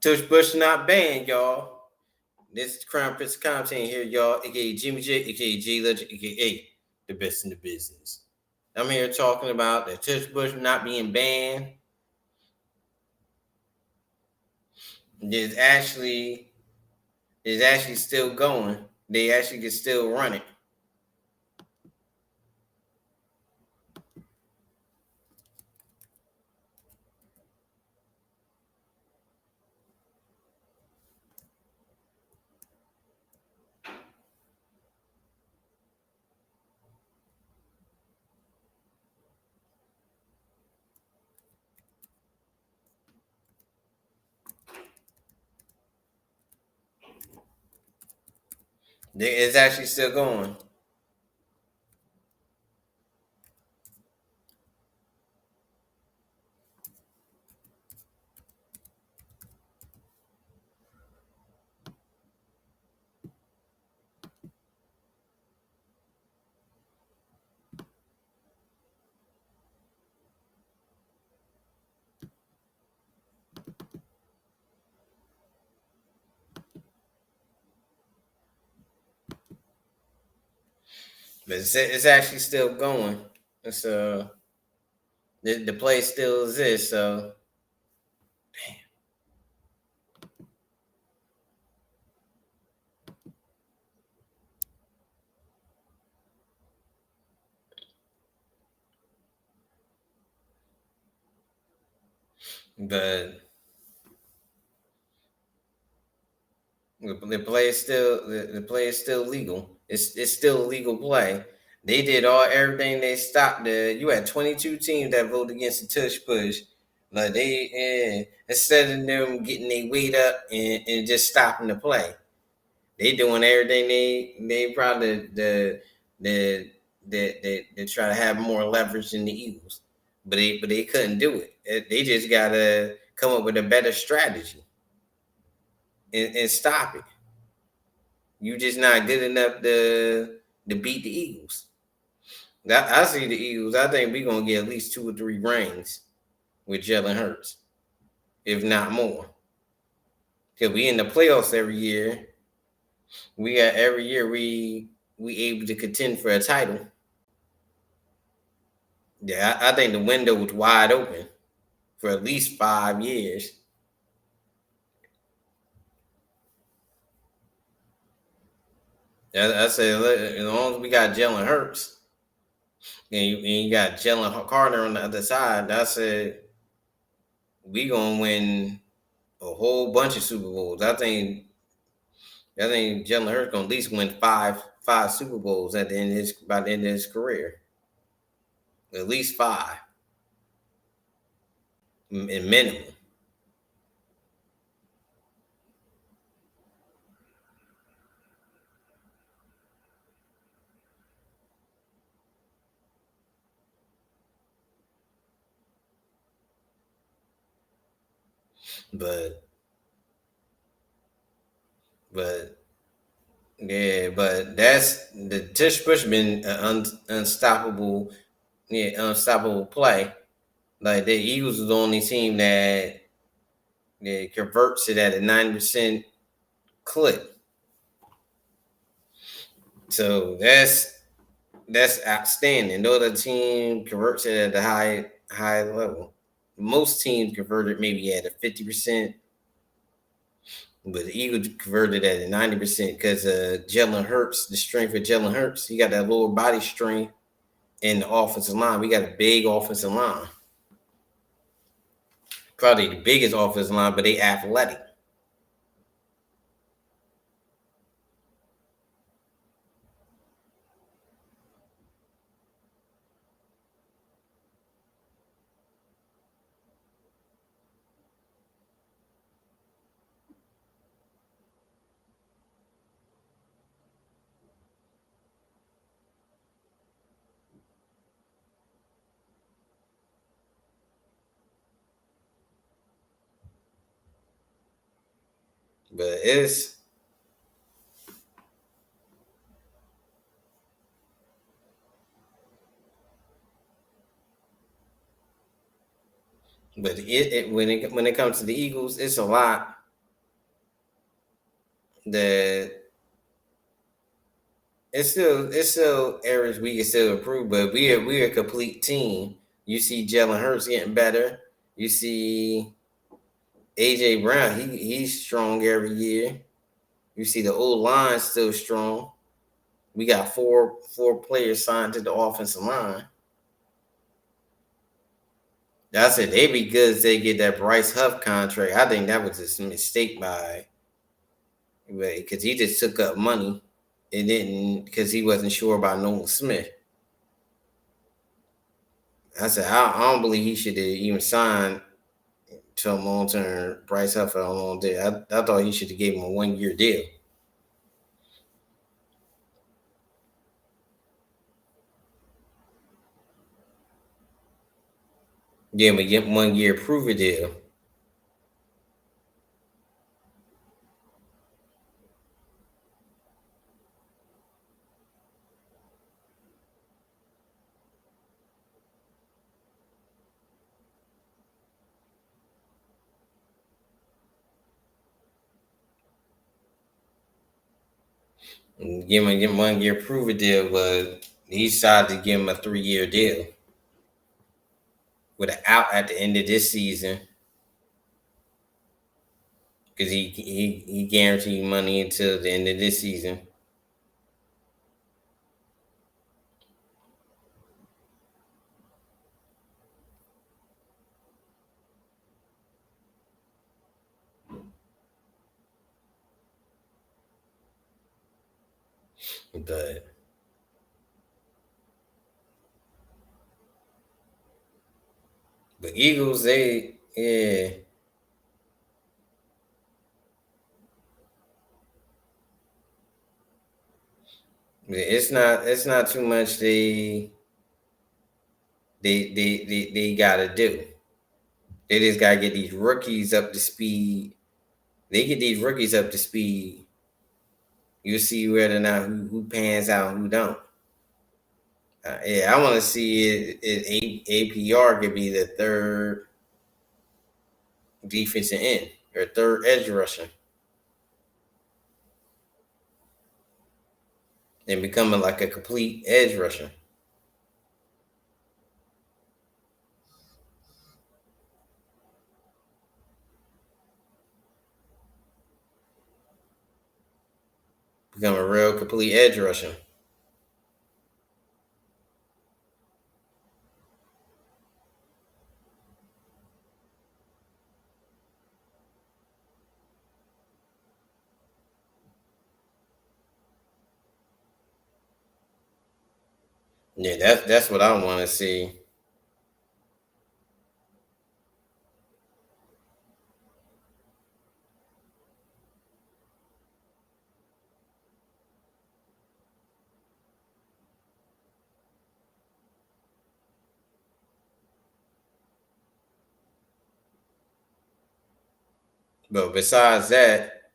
Tush Bush not banned, y'all. This is Crown Prince of Content here, y'all, aka Jimmy J, aka J Legend, aka the best in the business. I'm here talking about the Tush Bush not being banned. It's actually still going. They actually can still run it. It's actually still going. But it's actually still going. It's the play still exists, so but the play is still the play is still legal. It's still legal play. They did everything. They stopped you had 22 teams that voted against the tush push. Like instead of them getting their weight up and just stopping the play, they doing everything they probably they try to have more leverage than the Eagles, but they couldn't do it. They just gotta come up with a better strategy and stop it. You just not good enough to beat the Eagles. I see the Eagles. I think we're gonna get at least 2 or 3 rings with Jalen Hurts, if not more. Because we in the playoffs every year. We got every year we able to contend for a title. Yeah, I think the window was wide open for at least 5 years. I said, as long as we got Jalen Hurts and you got Jalen Carter on the other side, I said we gonna win a whole bunch of Super Bowls. I think Jalen Hurts gonna at least win five Super Bowls at the end of by the end of his career. At least 5 in minimum. But but yeah, but that's the Tish Bush been an unstoppable, unstoppable play. Like the Eagles is the only team that converts it at a 90% clip. So that's outstanding. No other team converts it at a high level. Most teams converted maybe at a 50%, but the Eagles converted at a 90% because Jalen Hurts, the strength of Jalen Hurts, he got that lower body strength in the offensive line. We got a big offensive line. Probably the biggest offensive line, but they athletic. But it's but when it comes to the Eagles, it's a lot. that it's still areas we can still improve, but we're a complete team. You see Jalen Hurts getting better. You see AJ Brown, he's strong every year. You see the old line still strong. We got four players signed to the offensive line. That's it. They'd be good if they get that Bryce Huff contract. I think that was just a mistake by because he just took up money and didn't because he wasn't sure about Nolan Smith. I said I don't believe he should have even signed to a long term Bryce Huff for a long day. I thought he should have gave him a 1 year deal. Yeah, but get 1 year prove a deal. Give him 1 year prove a deal, but he decided to give him a 3 year deal with an out at the end of this season because he guaranteed money until the end of this season. But the Eagles, they yeah, it's not too much they gotta do. They just gotta get these rookies up to speed. They get these rookies up to speed. You see whether or not who pans out and who don't. Yeah, I want to see APR could be the third defensive end or third edge rusher and becoming like a complete edge rusher. Become a real complete edge rusher. Yeah, that's what I want to see. But besides that,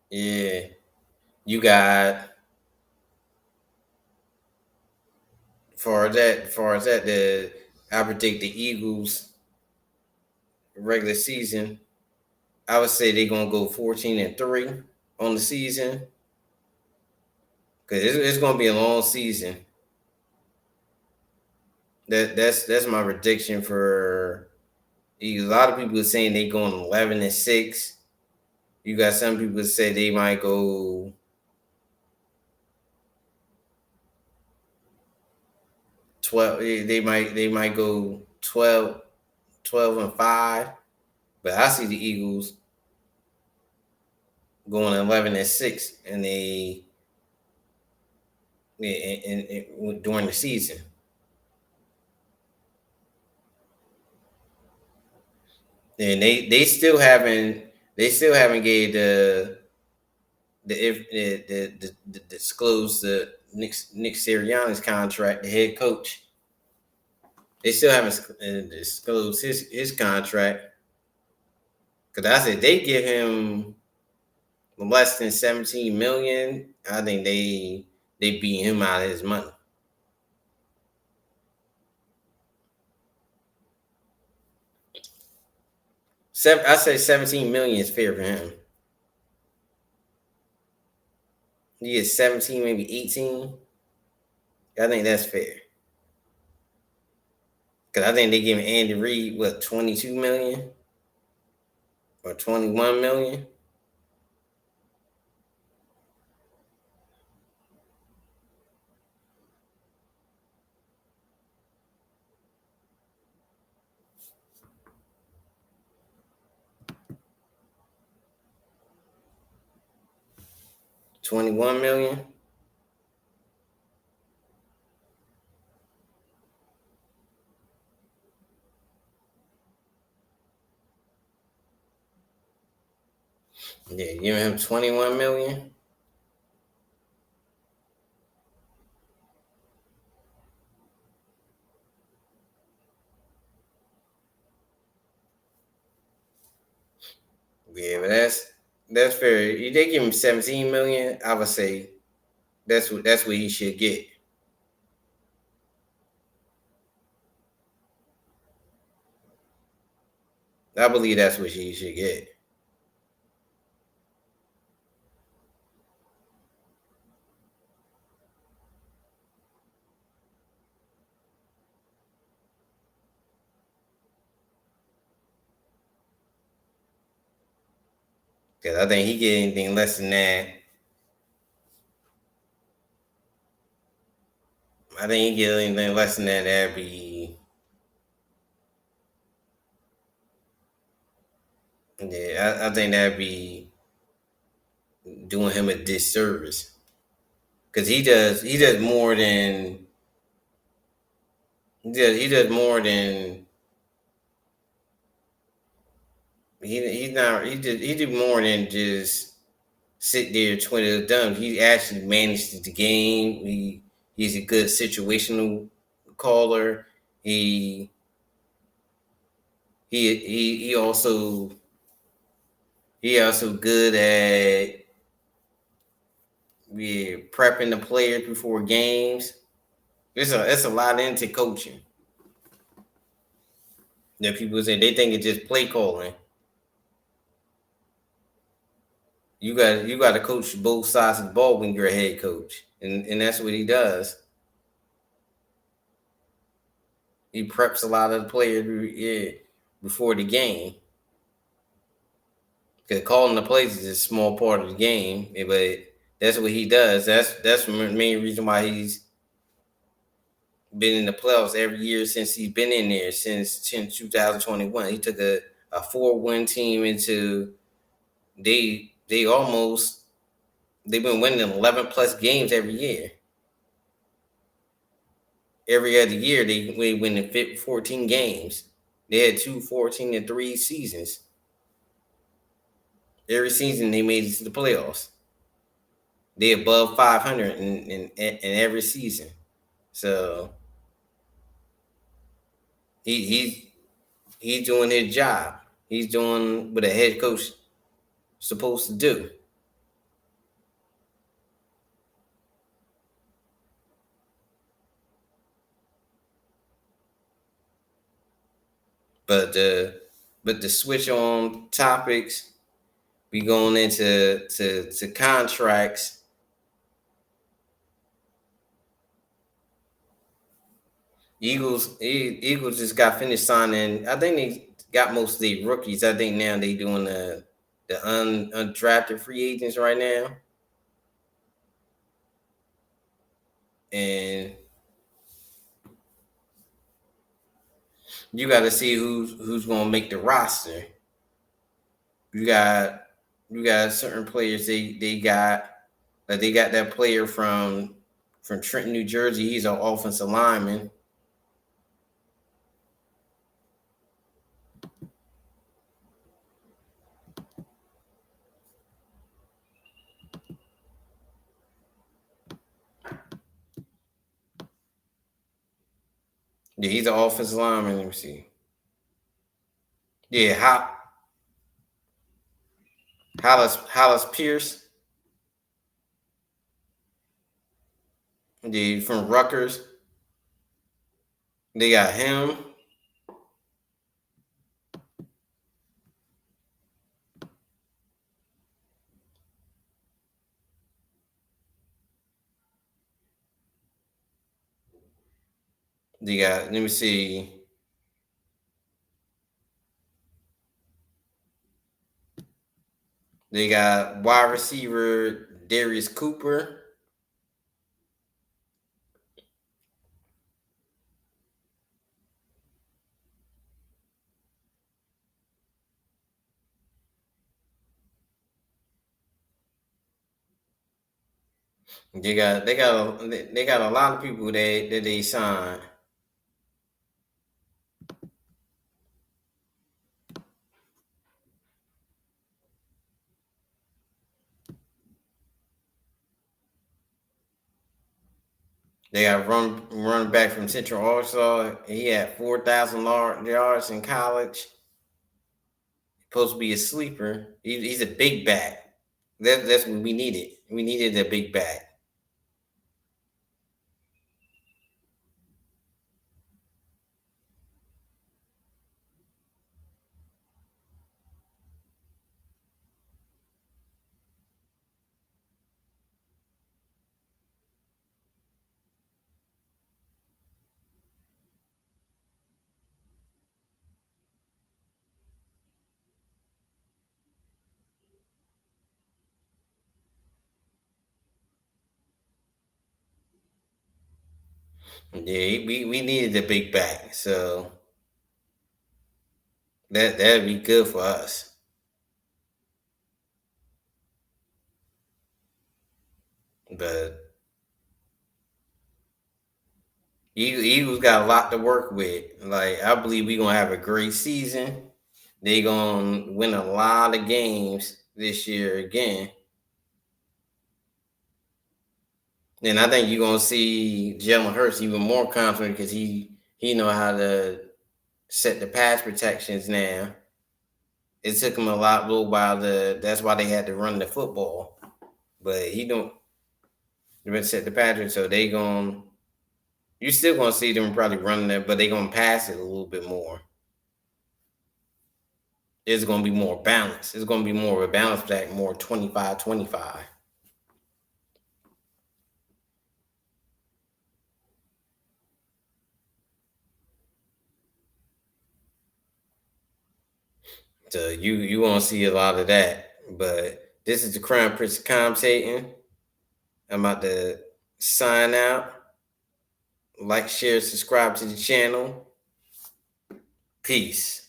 yeah, you got far as that the I predict the Eagles regular season. I would say they're gonna go 14-3 on the season because it's gonna be a long season. That's my prediction for Eagles. A lot of people are saying they going 11-6. You got some people say they might go 12. They might go 12-5. But I see the Eagles going 11-6, and during the season. And they still haven't gave the disclosed the Nick Sirianni's contract, the head coach. They still haven't disclosed his contract because I said they give him less than 17 million. I think they beat him out of his money. I say 17 million is fair for him. You get 17, maybe 18. I think that's fair. Because I think they giving Andy Reid, what, 22 million or 21 million? 21 million? Yeah, giving him 21 million? Yeah, but that's fair. If they give him 17 million, I would say that's what he should get. I believe that's what he should get. Because I think he get anything less than that. I think he get anything less than that, that'd be, yeah, I think that'd be doing him a disservice. Because he does more than he does more than he's not he did more than just sit there twiddle his thumbs. He actually managed the game. He's a good situational caller. He he also good at, yeah, prepping the players before games. It's a lot into coaching that people say they think it's just play calling. You got to coach both sides of the ball when you're a head coach, and that's what he does. He preps a lot of the players, yeah, before the game. Because calling the plays is a small part of the game, but that's what he does. That's the main reason why he's been in the playoffs every year since he's been in there since 2021. He took a 4-win team into they almost they've been winning 11 plus games every year. Every other year they win 14 games. They had two 14-3 seasons. Every season they made it to the playoffs. They above 500 in every season. So he he's doing his job. He's doing what a head coach supposed to do. But the switch on topics, we going into to contracts. Eagles just got finished signing. I think they got most of the rookies. I think now they doing the undrafted free agents right now, and you got to see who's going to make the roster. You got you got certain players they got, like they got that player from Trenton, New Jersey. He's an offensive lineman. Yeah, he's an offensive lineman. Let me see. Yeah, Hollis Pierce. Yeah, from Rutgers. They got him. They got, let me see. They got wide receiver Darius Cooper. They got a lot of people that they signed. They got run back from Central Arkansas. He had 4,000 yards in college. Supposed to be a sleeper. He's a big back. That's what we needed. We needed a big back. Yeah, we needed a big back. So that'd be good for us. But Eagles got a lot to work with. Like I believe we're gonna have a great season. They gonna win a lot of games this year again. And I think you're gonna see Jalen Hurts even more confident because he know how to set the pass protections now. It took him a little while to. That's why they had to run the football. But he don't. They been set the pattern, so they going. You still gonna see them probably running it, but they gonna pass it a little bit more. It's gonna be more balanced. It's gonna be more of a balance back, more 25-25. So you won't see a lot of that. But this is the Crown Prince commentating. I'm about to sign out. Like, share, subscribe to the channel. Peace.